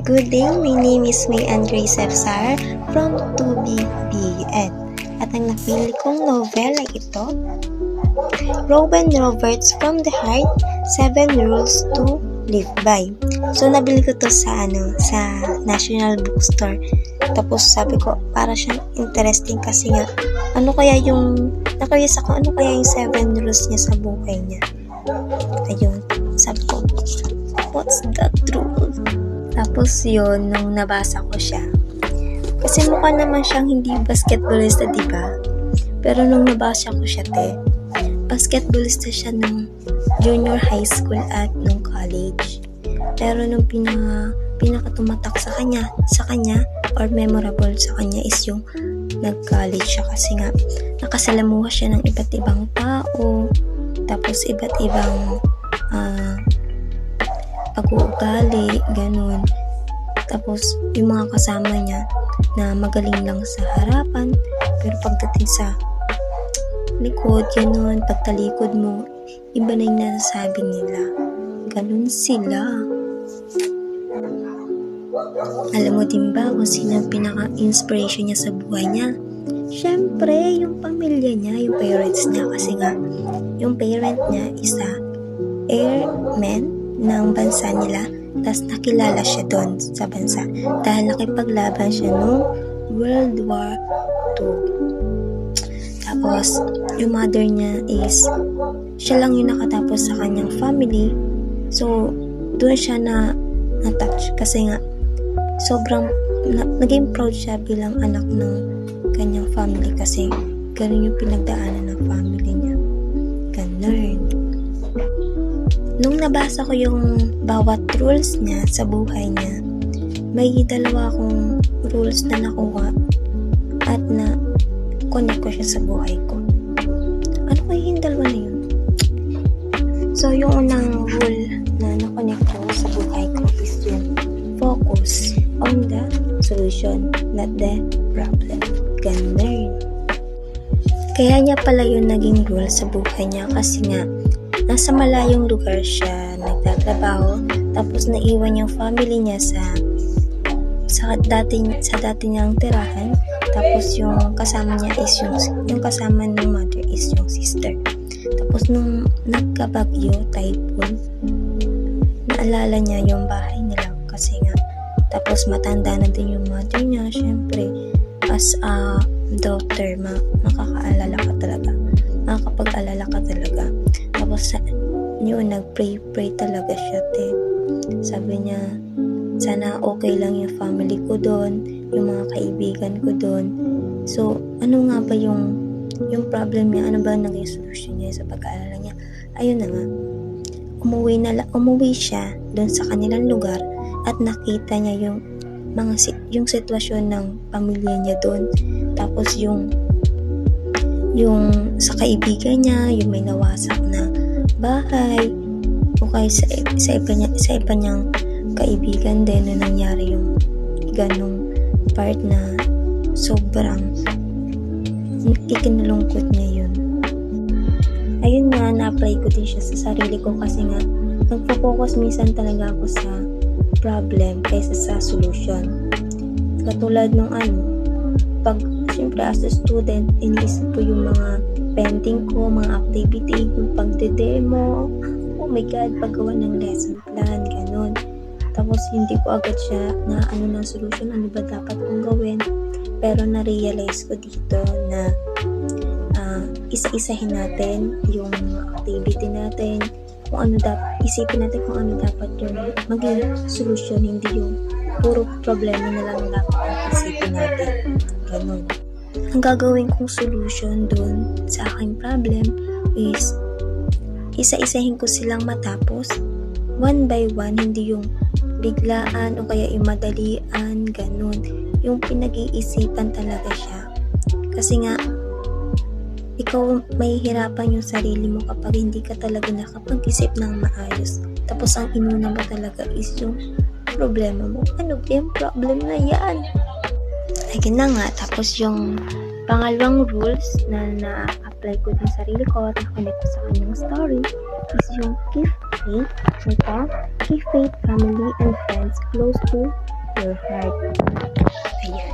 Good day, my name is May Andre Sefsar from 2BBN. At ang napili kong novel ay ito, Robin Roberts from the Heart, 7 Rules to Live By. So, nabili ko to sa National Bookstore. Tapos sabi ko, para siyang interesting kasi nga, nakayas ako, ano kaya yung 7 rules niya sa buhay niya. Ayun, sabi ko, what's that rule? Tapos yun, nung nabasa ko siya, kasi mukha naman siyang hindi basketballista, diba? Pero nung nabasa ko siya, basketballista siya nung junior high school at nung college. Pero nung pinakatumatak sa kanya or memorable sa kanya is yung nag-college siya kasi nga nakasalamuha siya ng iba't ibang tao, tapos iba't ibang pag-uugali, ganun. Tapos yung mga kasama niya na magaling lang sa harapan, pero pagdating sa likod, ganun, pagtalikod mo, iba na yung nasasabi nila. Ganun sila. Alam mo din ba kung sino ang pinaka-inspiration niya sa buhay niya? Siyempre, yung pamilya niya, yung parents niya. Kasi nga, yung parent niya isa airman ng bansa nila. Tapos nakilala siya doon sa bansa dahil nakipaglaban siya noong World War II. Tapos, yung mother niya is, siya lang yung nakatapos sa kanyang family. So, doon siya na-touch kasi nga, sobrang, naging proud siya bilang anak ng kanyang family kasi ganun yung pinagdaanan ng family niya. Ganun. Nung nabasa ko yung bawat rules niya sa buhay niya, may dalawa akong rules na nakuha at na connect ko siya sa buhay ko. Ano kaya yung dalawa na yun? So, yung unang rule na na-connect ko sa buhay ko is yung focus on the solution, not the problem. Ganun. Kaya niya pala yung naging rule sa buhay niya kasi nga nasa malayong lugar siya nagtatrabaho, tapos naiwan yung family niya sa dati niyang tirahan, tapos yung kasama niya is yung kasama ng mother is yung sister. Tapos nung nagkabagyo, typhoon, naalala niya yung bahay nila kasi nga, tapos matanda na din yung mother niya. Syempre, as a daughter, makakapag-alala ka talaga. Tapos yun, nag-pray talaga siya, Sabi niya, sana okay lang yung family ko doon, yung mga kaibigan ko doon. So, ano nga ba yung problem niya? Ano ba naging solution niya sa pag-aalala niya? Ayun na nga, umuwi siya doon sa kanilang lugar at nakita niya yung sitwasyon ng pamilya niya doon. Tapos yung sa kaibigan niya, yung may nawasak na bahay, o kaya sa iba niyang kaibigan din na nangyari yung ganong part na sobrang ikinalungkot niya yun. Ayun nga, na-apply ko din siya sa sarili ko kasi nga nagpo-focus minsan talaga ako sa problem kaysa sa solution. Katulad nung siyempre as a student, iniisip ko yung mga pending ko, mga activity, yung pagde-demo, oh my God, paggawa ng lesson plan, ganun. Tapos hindi ko agad siya na ng solution, ano ba dapat kong gawin. Pero na-realize ko dito na isa-isahin natin yung activity natin, isipin natin kung ano dapat yung maging solution, hindi yung puro problema na lang dapat isipin natin. Ganun. Ang gagawin kong solution dun sa aking problem is isa-isahin ko silang matapos one by one, hindi yung biglaan o kaya yung madalian, ganun. Yung pinag-iisipan talaga siya. Kasi nga, ikaw mahihirapan yung sarili mo kapag hindi ka talaga nakapag-isip ng maayos. Tapos ang inuna mo talaga is yung problema mo. Ano ba yung problem na yan? Ayun na nga. Tapos yung pangalawang rules na na-apply ko din sa sarili ko at na-connect ko sa kanyang story is yung keep faith, keep faith, family, and friends close to your heart. Ayan.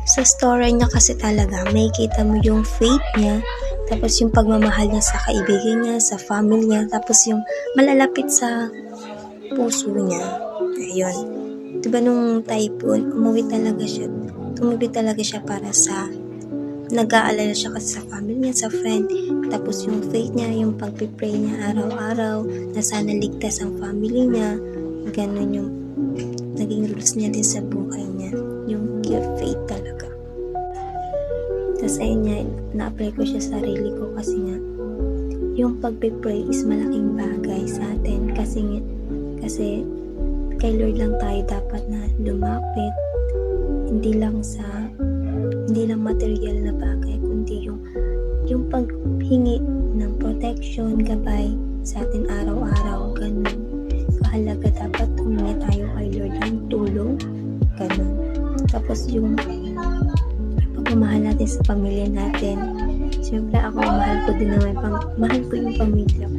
Sa story niya kasi talaga, may kita mo yung faith niya, tapos yung pagmamahal niya sa kaibigan niya, sa family niya, tapos yung malalapit sa puso niya. Ayun. Diba nung typhoon, tumibig talaga siya para sa, nag-aalala siya kasi sa family niya, sa friend, tapos yung faith niya, yung pagpipray niya araw-araw, na sana ligtas ang family niya, ganun yung naging rules niya din sa buhay niya, yung give faith talaga. Tapos ayun niya, na-apply ko siya sa sarili ko kasi nga, yung pagpipray is malaking bagay sa atin kasi kay Lord lang tayo dapat na lumapit, hindi lang material na bagay, kundi yung paghingi ng protection, gabay sa atin araw-araw, ganun kahalaga, dapat humingi tayo kay Lord ng tulong, ganun. Tapos yung pagmamahal natin sa pamilya natin, siyempre ako mahal ko din naman, mahal ko yung pamilya ko,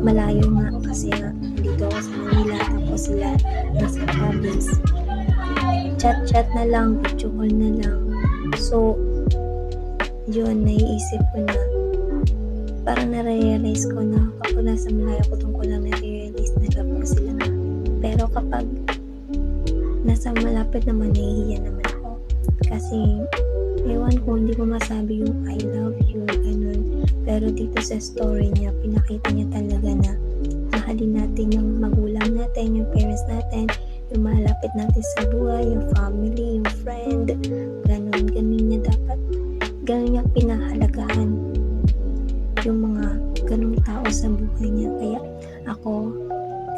malayo nga kasi nga dito ako sa Manila, tapos sila nasa province, chat na lang, video call na lang. So yun, naiisip ko na, parang na-realize ko na kapag nasa malayo ko, doon ko lang na-realize na love ko sila. Pero kapag nasa malapit naman, nahihiya naman ako kasi ewan ko, hindi ko masabi yung I love you, ganun. Pero dito sa story niya, pinakita niya talaga na mahalin natin yung magulang natin, yung parents natin, yung malapit natin sa buhay, yung family, yung friend, ganun niya dapat, ganun niya pinahalagahan yung mga ganung tao sa buhay niya. Kaya ako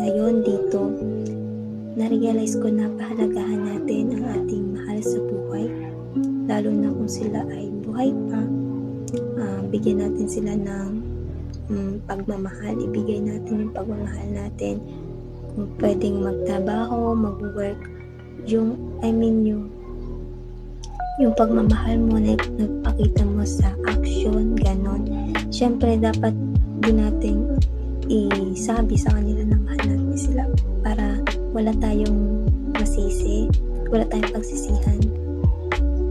ngayon dito, na-realize ko na pahalagahan natin ang ating mahal sa buhay, lalo na kung sila ay buhay pa. Bigyan natin sila ng pagmamahal, ibigay natin yung pagmamahal natin, kung pwedeng magtrabaho, mag-work, yung pagmamahal mo na nagpakita mo sa action, ganon. Siyempre dapat din natin isabi sa kanila na mahal natin sila para wala tayong masisi, wala tayong pagsisihan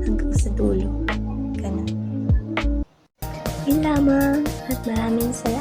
hanggang sa dulo, ganon. Yun lamang, at maraming salamat